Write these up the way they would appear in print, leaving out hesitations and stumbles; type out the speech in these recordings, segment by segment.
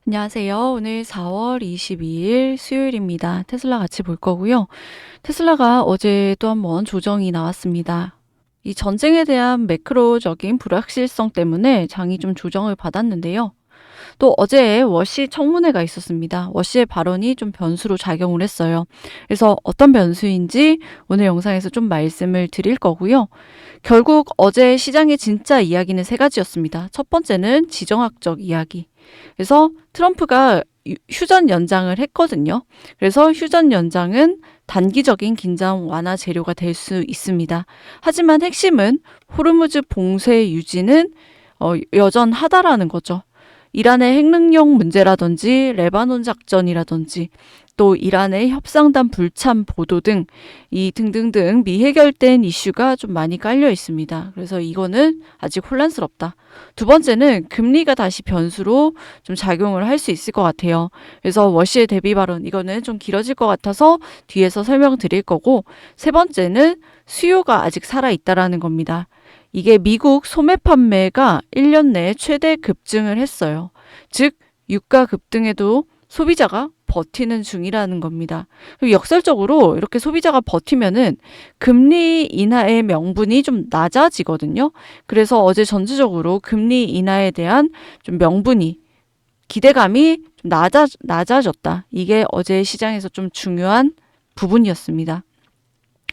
안녕하세요. 오늘 4월 22일 수요일입니다. 테슬라 같이 볼 거고요. 테슬라가 어제 또 한 번 조정이 나왔습니다. 이 전쟁에 대한 매크로적인 불확실성 때문에 장이 좀 조정을 받았는데요. 또 어제 워시 청문회가 있었습니다. 워시의 발언이 좀 변수로 작용을 했어요. 그래서 어떤 변수인지 오늘 영상에서 좀 말씀을 드릴 거고요. 결국 어제 시장의 진짜 이야기는 세 가지였습니다. 첫 번째는 지정학적 이야기. 그래서 트럼프가 휴전 연장을 했거든요. 그래서 휴전 연장은 단기적인 긴장 완화 재료가 될 수 있습니다. 하지만 핵심은 호르무즈 봉쇄 유지는 여전하다라는 거죠. 이란의 핵능력 문제라든지 레바논 작전이라든지 또 이란의 협상단 불참 보도 등 이 등등등 미해결된 이슈가 좀 많이 깔려 있습니다. 그래서 이거는 아직 혼란스럽다. 두 번째는 금리가 다시 변수로 좀 작용을 할 수 있을 것 같아요. 그래서 워시의 대비 발언 이거는 좀 길어질 것 같아서 뒤에서 설명드릴 거고 세 번째는 수요가 아직 살아있다라는 겁니다. 이게 미국 소매 판매가 1년 내에 최대 급증을 했어요. 즉 유가 급등에도 소비자가 버티는 중이라는 겁니다. 그리고 역설적으로 이렇게 소비자가 버티면은 금리 인하의 명분이 좀 낮아지거든요. 그래서 어제 전체적으로 금리 인하에 대한 좀 명분이 기대감이 좀 낮아졌다. 이게 어제 시장에서 좀 중요한 부분이었습니다.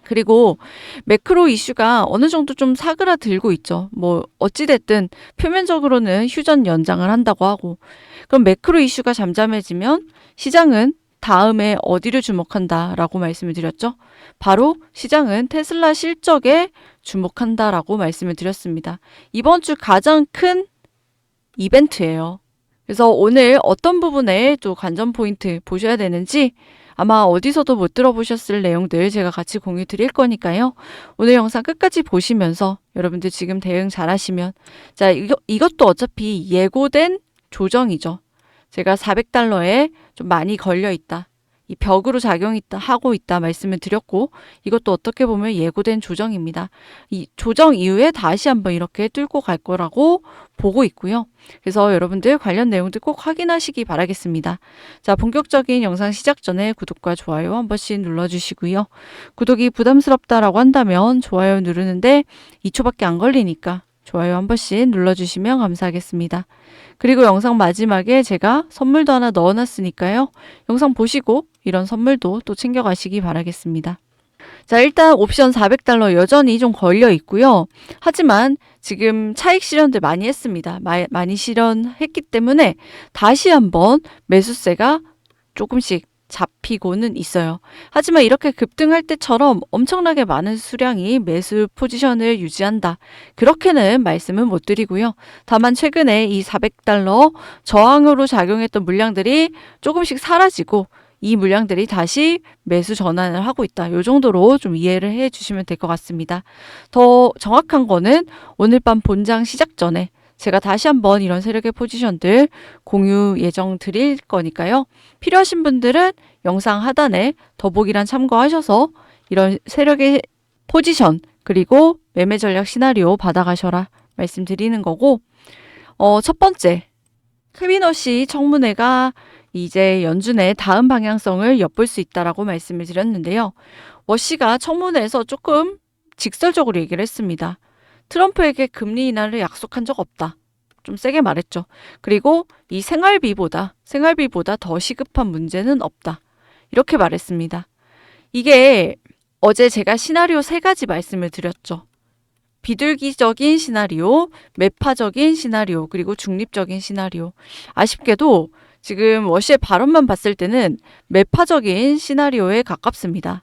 그리고 매크로 이슈가 어느 정도 좀 사그라들고 있죠. 뭐 어찌됐든 표면적으로는 휴전 연장을 한다고 하고 그럼 매크로 이슈가 잠잠해지면 시장은 다음에 어디를 주목한다라고 말씀을 드렸죠. 바로 시장은 테슬라 실적에 주목한다라고 말씀을 드렸습니다. 이번 주 가장 큰 이벤트예요. 그래서 오늘 어떤 부분에 또 관전 포인트 보셔야 되는지 아마 어디서도 못 들어보셨을 내용들 제가 같이 공유 드릴 거니까요. 오늘 영상 끝까지 보시면서 여러분들 지금 대응 잘 하시면 자, 이것도 어차피 예고된 조정이죠. 제가 400달러에 좀 많이 걸려 있다. 이 벽으로 하고 있다 말씀을 드렸고 이것도 어떻게 보면 예고된 조정입니다. 이 조정 이후에 다시 한번 이렇게 뚫고 갈 거라고 보고 있고요. 그래서 여러분들 관련 내용들 꼭 확인하시기 바라겠습니다. 자, 본격적인 영상 시작 전에 구독과 좋아요 한 번씩 눌러주시고요. 구독이 부담스럽다라고 한다면 좋아요 누르는데 2초밖에 안 걸리니까 좋아요 한 번씩 눌러주시면 감사하겠습니다. 그리고 영상 마지막에 제가 선물도 하나 넣어놨으니까요. 영상 보시고 이런 선물도 또 챙겨가시기 바라겠습니다. 자, 일단 옵션 400달러 여전히 좀 걸려 있고요. 하지만 지금 차익 실현들 많이 했습니다. 많이 실현했기 때문에 다시 한번 매수세가 조금씩 잡히고는 있어요. 하지만 이렇게 급등할 때처럼 엄청나게 많은 수량이 매수 포지션을 유지한다. 그렇게는 말씀은 못 드리고요. 다만 최근에 이 400달러 저항으로 작용했던 물량들이 조금씩 사라지고 이 물량들이 다시 매수 전환을 하고 있다. 이 정도로 좀 이해를 해 주시면 될 것 같습니다. 더 정확한 거는 오늘 밤 본장 시작 전에 제가 다시 한번 이런 세력의 포지션들 공유 예정 드릴 거니까요. 필요하신 분들은 영상 하단에 더보기란 참고하셔서 이런 세력의 포지션 그리고 매매 전략 시나리오 받아가셔라 말씀드리는 거고 첫 번째 크미너시 청문회가 이제 연준의 다음 방향성을 엿볼 수 있다라고 말씀을 드렸는데요. 워시가 청문회에서 조금 직설적으로 얘기를 했습니다. 트럼프에게 금리 인하를 약속한 적 없다. 좀 세게 말했죠. 그리고 이 생활비보다 더 시급한 문제는 없다. 이렇게 말했습니다. 이게 어제 제가 시나리오 3가지 말씀을 드렸죠. 비둘기적인 시나리오, 매파적인 시나리오, 그리고 중립적인 시나리오. 아쉽게도 지금 워시의 발언만 봤을 때는 매파적인 시나리오에 가깝습니다.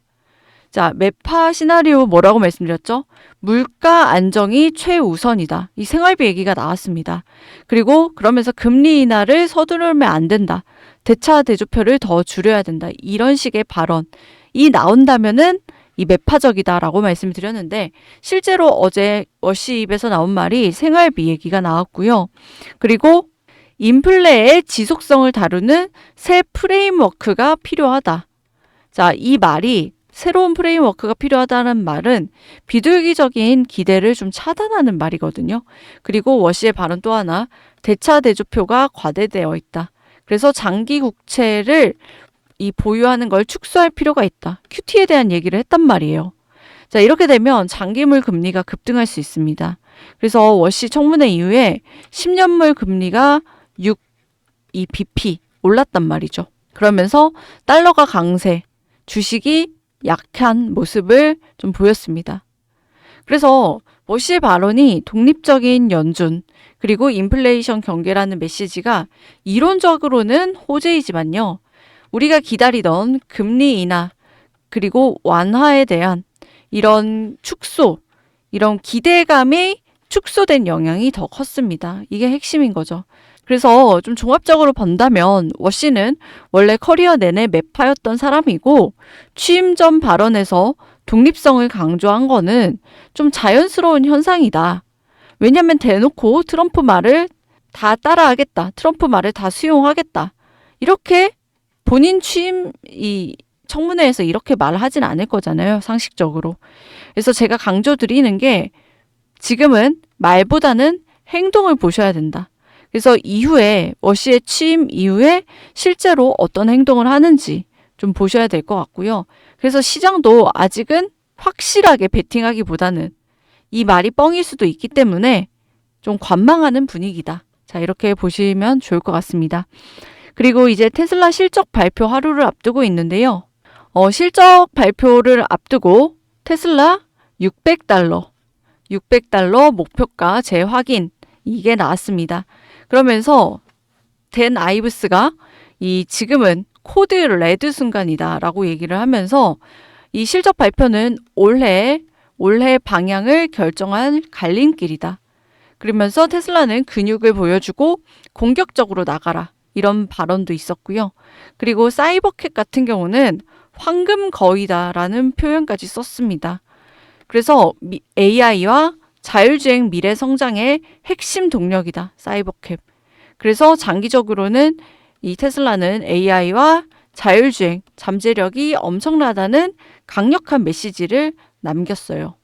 자, 매파 시나리오 뭐라고 말씀드렸죠? 물가 안정이 최우선이다. 이 생활비 얘기가 나왔습니다. 그리고 그러면서 금리 인하를 서두르면 안 된다. 대차 대조표를 더 줄여야 된다. 이런 식의 발언이 나온다면은 이 매파적이다라고 말씀드렸는데 실제로 어제 워시 입에서 나온 말이 생활비 얘기가 나왔고요. 그리고 인플레의 지속성을 다루는 새 프레임워크가 필요하다. 자, 이 말이 새로운 프레임워크가 필요하다는 말은 비둘기적인 기대를 좀 차단하는 말이거든요. 그리고 워시의 발언 또 하나, 대차 대조표가 과대되어 있다. 그래서 장기 국채를 이 보유하는 걸 축소할 필요가 있다. QT에 대한 얘기를 했단 말이에요. 자, 이렇게 되면 장기물 금리가 급등할 수 있습니다. 그래서 워시 청문회 이후에 10년물 금리가 6.2bp 올랐단 말이죠. 그러면서 달러가 강세, 주식이 약한 모습을 좀 보였습니다. 그래서 워시의 발언이 독립적인 연준, 그리고 인플레이션 경계라는 메시지가 이론적으로는 호재이지만요. 우리가 기다리던 금리 인하, 그리고 완화에 대한 이런 축소, 이런 기대감이 축소된 영향이 더 컸습니다. 이게 핵심인 거죠. 그래서 좀 종합적으로 본다면 워시는 원래 커리어 내내 매파였던 사람이고 취임 전 발언에서 독립성을 강조한 거는 좀 자연스러운 현상이다. 왜냐하면 대놓고 트럼프 말을 다 따라하겠다. 트럼프 말을 다 수용하겠다. 이렇게 본인 취임 이 청문회에서 이렇게 말하진 않을 거잖아요. 상식적으로. 그래서 제가 강조드리는 게 지금은 말보다는 행동을 보셔야 된다. 그래서 이후에 워시의 취임 이후에 실제로 어떤 행동을 하는지 좀 보셔야 될 것 같고요. 그래서 시장도 아직은 확실하게 베팅하기보다는 이 말이 뻥일 수도 있기 때문에 좀 관망하는 분위기다. 자, 이렇게 보시면 좋을 것 같습니다. 그리고 이제 테슬라 실적 발표 하루를 앞두고 있는데요. 실적 발표를 앞두고 테슬라 600달러 목표가 재확인 이게 나왔습니다. 그러면서 댄 아이브스가 이 지금은 코드 레드 순간이다라고 얘기를 하면서 이 실적 발표는 올해 방향을 결정한 갈림길이다. 그러면서 테슬라는 근육을 보여주고 공격적으로 나가라. 이런 발언도 있었고요. 그리고 사이버캣 같은 경우는 황금 거위다라는 표현까지 썼습니다. 그래서 AI와 자율주행 미래 성장의 핵심 동력이다. 사이버캡. 그래서 장기적으로는 이 테슬라는 AI와 자율주행, 잠재력이 엄청나다는 강력한 메시지를 남겼어요.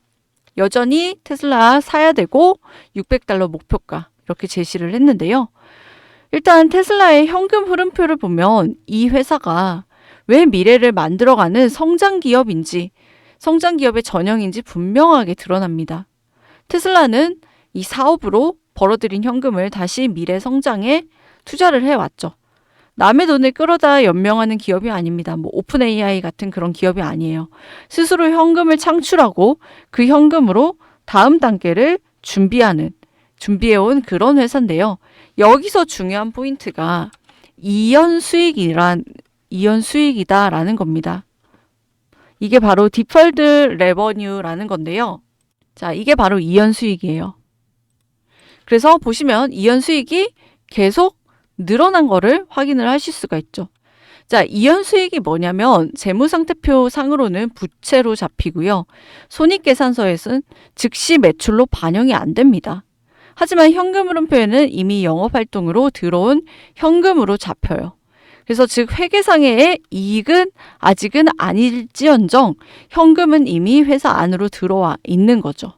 여전히 테슬라 사야 되고 600달러 목표가 이렇게 제시를 했는데요. 일단 테슬라의 현금 흐름표를 보면 이 회사가 왜 미래를 만들어가는 성장 기업인지, 성장 기업의 전형인지 분명하게 드러납니다. 테슬라는 이 사업으로 벌어들인 현금을 다시 미래 성장에 투자를 해왔죠. 남의 돈을 끌어다 연명하는 기업이 아닙니다. 뭐 오픈 AI 같은 그런 기업이 아니에요. 스스로 현금을 창출하고 그 현금으로 다음 단계를 준비해온 그런 회사인데요. 여기서 중요한 포인트가 이연 수익이다라는 겁니다. 이게 바로 디펄드 레버뉴라는 건데요. 자, 이게 바로 이연 수익이에요. 그래서 보시면 이연 수익이 계속 늘어난 거를 확인을 하실 수가 있죠. 자, 이연 수익이 뭐냐면 재무상태표 상으로는 부채로 잡히고요. 손익계산서에서는 즉시 매출로 반영이 안 됩니다. 하지만 현금 흐름표에는 이미 영업활동으로 들어온 현금으로 잡혀요. 그래서 즉 회계상의 이익은 아직은 아닐지언정 현금은 이미 회사 안으로 들어와 있는 거죠.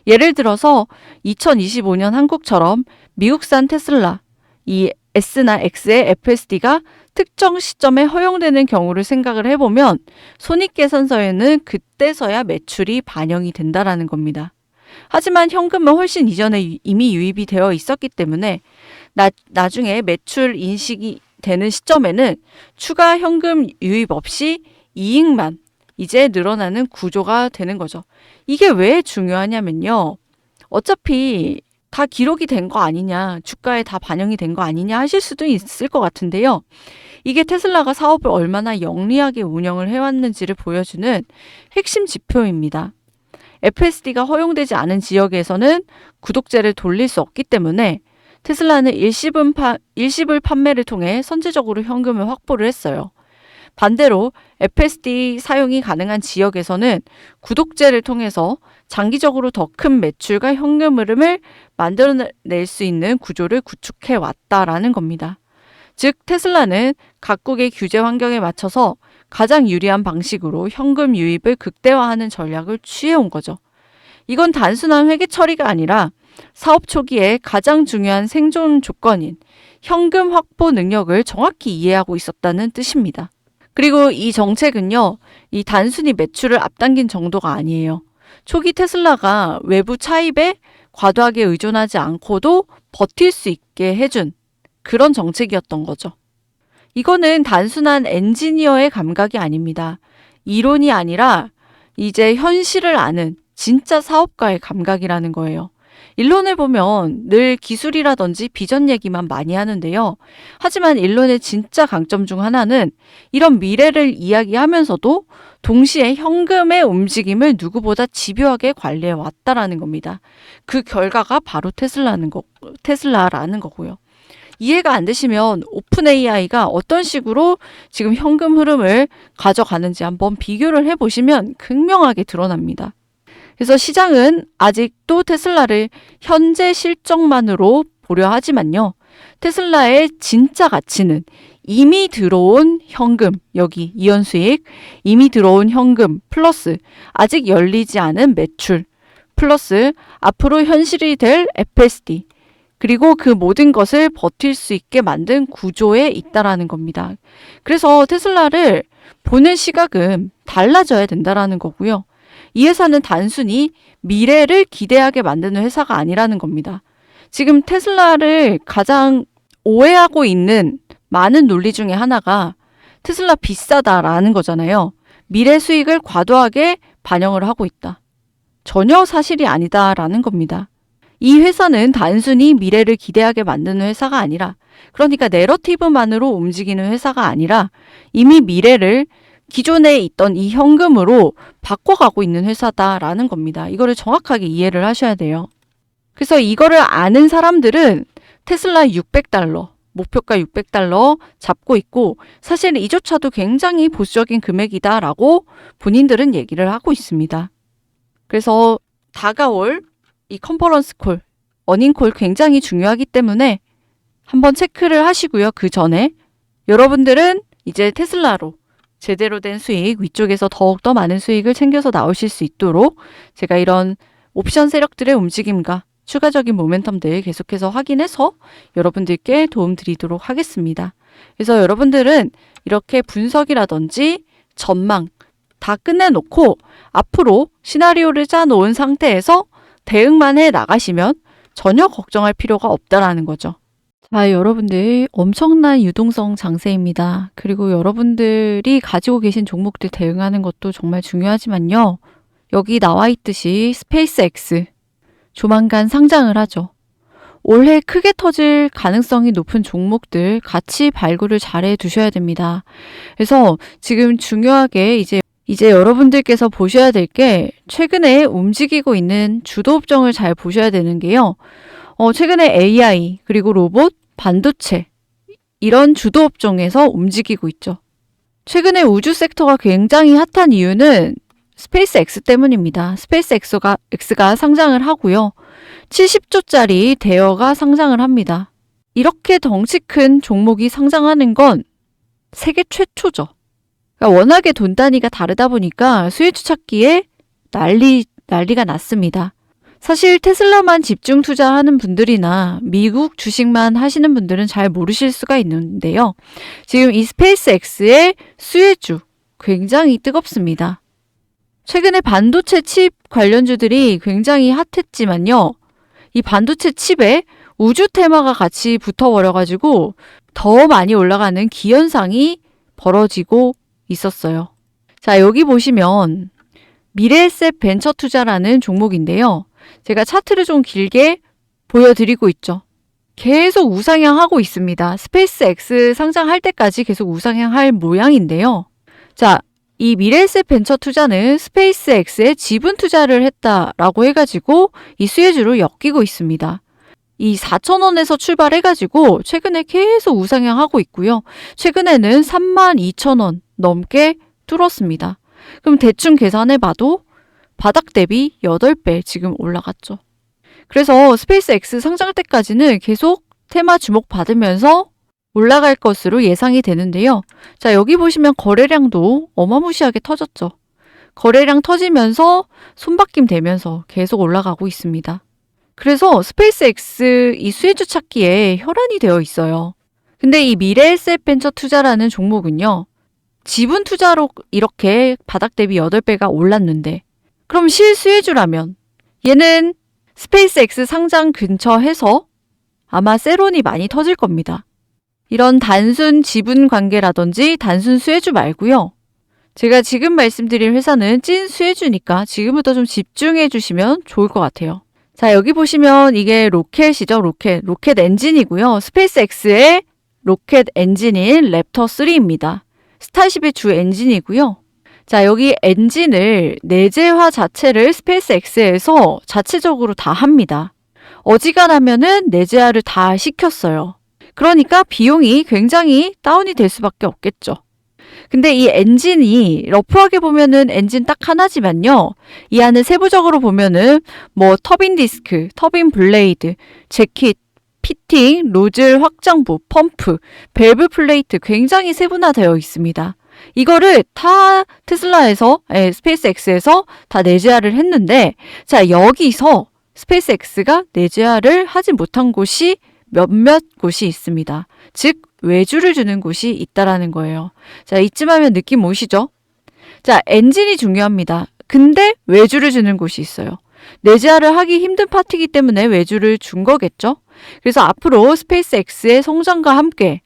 예를 들어서 2025년 한국처럼 미국산 테슬라, 이 S나 X의 FSD가 특정 시점에 허용되는 경우를 생각을 해보면 손익계산서에는 그때서야 매출이 반영이 된다라는 겁니다. 하지만 현금은 훨씬 이전에 이미 유입이 되어 있었기 때문에 나중에 매출 인식이 되는 시점에는 추가 현금 유입 없이 이익만 이제 늘어나는 구조가 되는 거죠. 이게 왜 중요하냐면요. 어차피 다 기록이 된 거 아니냐, 주가에 다 반영이 된 거 아니냐 하실 수도 있을 것 같은데요. 이게 테슬라가 사업을 얼마나 영리하게 운영을 해왔는지를 보여주는 핵심 지표입니다. FSD가 허용되지 않은 지역에서는 구독제를 돌릴 수 없기 때문에 테슬라는 일시불 판매를 통해 선제적으로 현금을 확보를 했어요. 반대로 FSD 사용이 가능한 지역에서는 구독제를 통해서 장기적으로 더 큰 매출과 현금 흐름을 만들어낼 수 있는 구조를 구축해 왔다라는 겁니다. 즉 테슬라는 각국의 규제 환경에 맞춰서 가장 유리한 방식으로 현금 유입을 극대화하는 전략을 취해온 거죠. 이건 단순한 회계 처리가 아니라 사업 초기에 가장 중요한 생존 조건인 현금 확보 능력을 정확히 이해하고 있었다는 뜻입니다. 그리고 이 정책은요, 이 단순히 매출을 앞당긴 정도가 아니에요. 초기 테슬라가 외부 차입에 과도하게 의존하지 않고도 버틸 수 있게 해준 그런 정책이었던 거죠. 이거는 단순한 엔지니어의 감각이 아닙니다. 이론이 아니라 이제 현실을 아는 진짜 사업가의 감각이라는 거예요. 일론을 보면 늘 기술이라든지 비전 얘기만 많이 하는데요. 하지만 일론의 진짜 강점 중 하나는 이런 미래를 이야기하면서도 동시에 현금의 움직임을 누구보다 집요하게 관리해 왔다라는 겁니다. 그 결과가 바로 테슬라라는 거고요. 이해가 안 되시면 오픈 AI가 어떤 식으로 지금 현금 흐름을 가져가는지 한번 비교를 해보시면 극명하게 드러납니다. 그래서 시장은 아직도 테슬라를 현재 실적만으로 보려 하지만요. 테슬라의 진짜 가치는 이미 들어온 현금, 여기 이연 수익, 이미 들어온 현금 플러스 아직 열리지 않은 매출 플러스 앞으로 현실이 될 FSD 그리고 그 모든 것을 버틸 수 있게 만든 구조에 있다라는 겁니다. 그래서 테슬라를 보는 시각은 달라져야 된다라는 거고요. 이 회사는 단순히 미래를 기대하게 만드는 회사가 아니라는 겁니다. 지금 테슬라를 가장 오해하고 있는 많은 논리 중에 하나가 테슬라 비싸다라는 거잖아요. 미래 수익을 과도하게 반영을 하고 있다. 전혀 사실이 아니다라는 겁니다. 이 회사는 단순히 미래를 기대하게 만드는 회사가 아니라, 그러니까 내러티브만으로 움직이는 회사가 아니라 이미 미래를 기존에 있던 이 현금으로 바꿔가고 있는 회사다라는 겁니다. 이거를 정확하게 이해를 하셔야 돼요. 그래서 이거를 아는 사람들은 테슬라 600달러, 목표가 600달러 잡고 있고 사실 이조차도 굉장히 보수적인 금액이다라고 본인들은 얘기를 하고 있습니다. 그래서 다가올 이 컨퍼런스 콜, 어닝콜 굉장히 중요하기 때문에 한번 체크를 하시고요. 그 전에 여러분들은 이제 테슬라로 제대로 된 수익, 위쪽에서 더욱더 많은 수익을 챙겨서 나오실 수 있도록 제가 이런 옵션 세력들의 움직임과 추가적인 모멘텀들 계속해서 확인해서 여러분들께 도움 드리도록 하겠습니다. 그래서 여러분들은 이렇게 분석이라든지 전망 다 끝내놓고 앞으로 시나리오를 짜놓은 상태에서 대응만 해 나가시면 전혀 걱정할 필요가 없다라는 거죠. 자, 여러분들 엄청난 유동성 장세입니다. 그리고 여러분들이 가지고 계신 종목들 대응하는 것도 정말 중요하지만요. 여기 나와 있듯이 스페이스X 조만간 상장을 하죠. 올해 크게 터질 가능성이 높은 종목들 같이 발굴을 잘해 두셔야 됩니다. 그래서 지금 중요하게 이제 여러분들께서 보셔야 될 게 최근에 움직이고 있는 주도 업종을 잘 보셔야 되는 게요. 최근에 AI 그리고 로봇, 반도체 이런 주도 업종에서 움직이고 있죠. 최근에 우주 섹터가 굉장히 핫한 이유는 스페이스X 때문입니다. 스페이스X가 상장을 하고요. 70조짜리 대여가 상장을 합니다. 이렇게 덩치 큰 종목이 상장하는 건 세계 최초죠. 그러니까 워낙에 돈 단위가 다르다 보니까 수혜주 찾기에 난리가 났습니다. 사실 테슬라만 집중 투자하는 분들이나 미국 주식만 하시는 분들은 잘 모르실 수가 있는데요. 지금 이 스페이스X의 수혜주 굉장히 뜨겁습니다. 최근에 반도체 칩 관련주들이 굉장히 핫했지만요. 이 반도체 칩에 우주 테마가 같이 붙어버려가지고 더 많이 올라가는 기현상이 벌어지고 있었어요. 자, 여기 보시면 미래에셋 벤처 투자라는 종목인데요. 제가 차트를 좀 길게 보여드리고 있죠. 계속 우상향하고 있습니다. 스페이스X 상장할 때까지 계속 우상향할 모양인데요. 자, 이 미래에셋 벤처 투자는 스페이스X에 지분 투자를 했다라고 해가지고 이 수혜주로 엮이고 있습니다. 이 4,000원에서 출발해가지고 최근에 계속 우상향하고 있고요. 최근에는 32,000원 넘게 뚫었습니다. 그럼 대충 계산해봐도 바닥 대비 8배 지금 올라갔죠. 그래서 스페이스X 상장 때까지는 계속 테마 주목받으면서 올라갈 것으로 예상이 되는데요. 자, 여기 보시면 거래량도 어마무시하게 터졌죠. 거래량 터지면서 손바뀜 되면서 계속 올라가고 있습니다. 그래서 스페이스X 이 수혜주 찾기에 혈안이 되어 있어요. 근데 이 미래에셋 벤처 투자라는 종목은요. 지분 투자로 이렇게 바닥 대비 8배가 올랐는데 그럼 실수혜주라면 얘는 스페이스X 상장 근처에서 아마 세론이 많이 터질 겁니다. 이런 단순 지분 관계라든지 단순 수혜주 말고요. 제가 지금 말씀드릴 회사는 찐 수혜주니까 지금부터 좀 집중해 주시면 좋을 것 같아요. 자, 여기 보시면 이게 로켓이죠. 로켓 엔진이고요. 스페이스X의 로켓 엔진인 랩터 3입니다. 스타쉽의 주 엔진이고요. 자, 여기 엔진을 내재화 자체를 스페이스X에서 자체적으로 다 합니다. 어지간하면은 내재화를 다 시켰어요. 그러니까 비용이 굉장히 다운이 될 수밖에 없겠죠. 근데 이 엔진이 러프하게 보면은 엔진 딱 하나지만요. 이 안에 세부적으로 보면은 뭐 터빈 디스크, 터빈 블레이드, 재킷, 피팅, 노즐 확장부, 펌프, 밸브 플레이트 굉장히 세분화되어 있습니다. 이거를 다 테슬라에서, 스페이스X에서 다 내재화를 했는데, 자, 여기서 스페이스X가 내재화를 하지 못한 곳이 몇몇 곳이 있습니다. 즉, 외주를 주는 곳이 있다라는 거예요. 자, 이쯤 하면 느낌 오시죠? 자, 엔진이 중요합니다. 근데 외주를 주는 곳이 있어요. 내재화를 하기 힘든 파트이기 때문에 외주를 준 거겠죠? 그래서 앞으로 스페이스X의 성장과 함께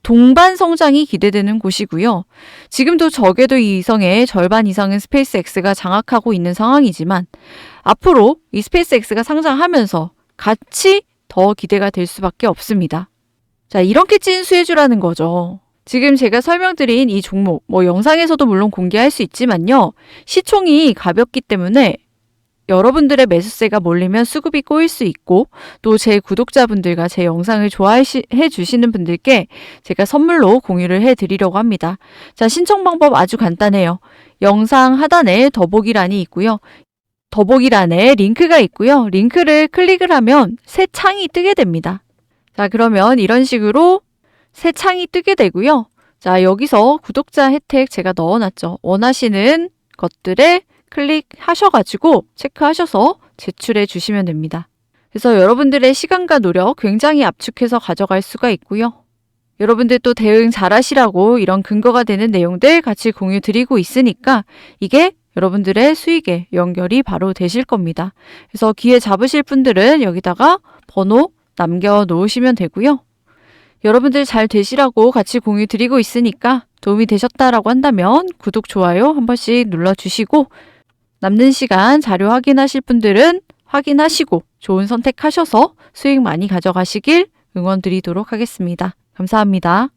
동반 성장이 기대되는 곳이고요. 지금도 적어도 이 이성의 절반 이상은 스페이스X가 장악하고 있는 상황이지만 앞으로 이 스페이스X가 상장하면서 같이 더 기대가 될 수밖에 없습니다. 자, 이렇게 찐 수혜주라는 거죠. 지금 제가 설명드린 이 종목, 영상에서도 물론 공개할 수 있지만요. 시총이 가볍기 때문에 여러분들의 매수세가 몰리면 수급이 꼬일 수 있고 또 제 구독자분들과 제 영상을 좋아해 주시는 분들께 제가 선물로 공유를 해드리려고 합니다. 자, 신청 방법 아주 간단해요. 영상 하단에 더보기란이 있고요. 더보기란에 링크가 있고요. 링크를 클릭을 하면 새 창이 뜨게 됩니다. 자, 그러면 이런 식으로 새 창이 뜨게 되고요. 자, 여기서 구독자 혜택 제가 넣어놨죠. 원하시는 것들에 클릭하셔가지고 체크하셔서 제출해 주시면 됩니다. 그래서 여러분들의 시간과 노력 굉장히 압축해서 가져갈 수가 있고요. 여러분들 또 대응 잘 하시라고 이런 근거가 되는 내용들 같이 공유 드리고 있으니까 이게 여러분들의 수익에 연결이 바로 되실 겁니다. 그래서 기회 잡으실 분들은 여기다가 번호 남겨 놓으시면 되고요. 여러분들 잘 되시라고 같이 공유 드리고 있으니까 도움이 되셨다라고 한다면 구독, 좋아요 한 번씩 눌러주시고 남는 시간 자료 확인하실 분들은 확인하시고 좋은 선택하셔서 수익 많이 가져가시길 응원드리도록 하겠습니다. 감사합니다.